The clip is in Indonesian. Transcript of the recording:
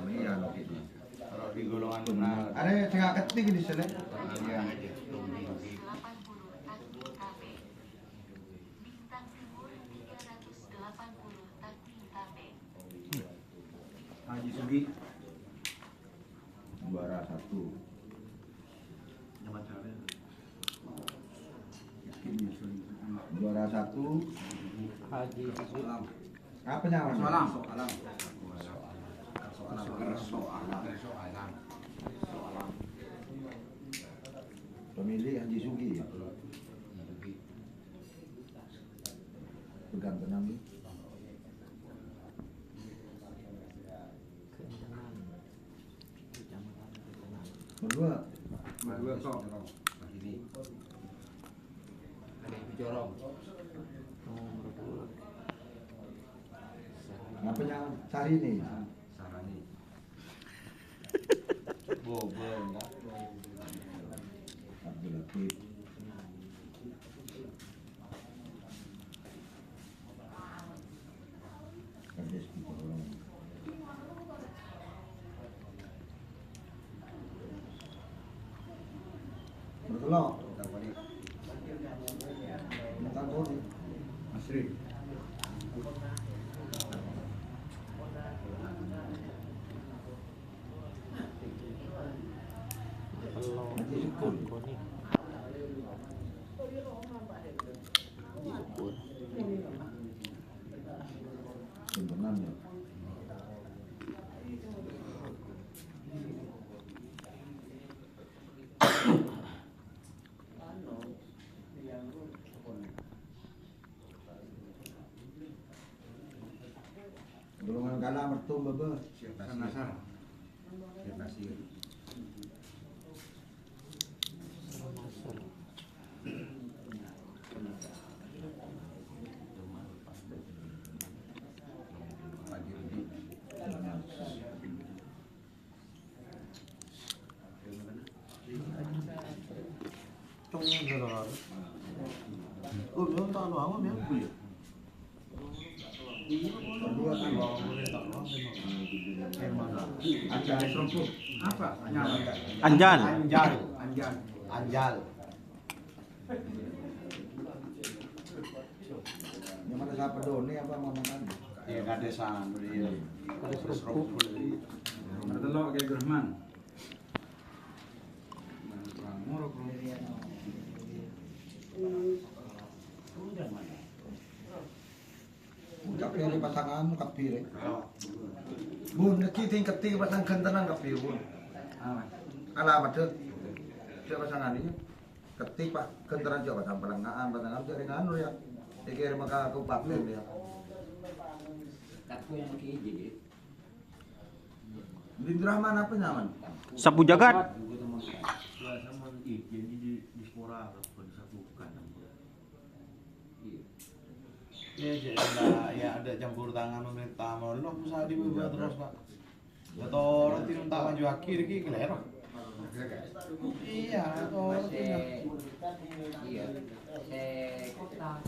iya lokitnya. Kalau di golongan benar. Ada tengah ketik di sana. Iya. Haji Sugi. Juara 1. Juara 1. Haji Sugi. Apa nama? Soalan. Pemilih Haji Sugi ya. Pegang tenang nih. Berdua. Berdua kok. Ini. Jorong. Apa yang cari nih? Sarani. Bobol enggak. Abdul Latif. Kades kita orang. Berkelok. Makan kodi. Asri. Haji Sukun. Simpenan ya. Golongan kalah mertum bebe. Nasar. Nasir. Berdua kan. Anjal Serempuk. Apa? Anjal. Anjal. Yang mana siapa doni apa mama kan? Iya kadesan beliau. Kades Serempuk. Ada telok kayak German. Muruk. Ucap dari pasangan kapir. Bun kita ketik pasang kentenan kapir bun. Alamat tuh. Siapa pasangan ini? Ketik pak kentenan siapa pasang pelengahan jadi nganu ya. Dikira maka kabupaten dia. Aku yang kiji. Di Rahman apa nyaman? Sapu jagat. Jadi di spora disatukan. Ya ada campur tangan pemerintah mau lo bisa dibuat terus pak. Atau orang tidak tak maju akhir ki kelero. Iya, atau Iya.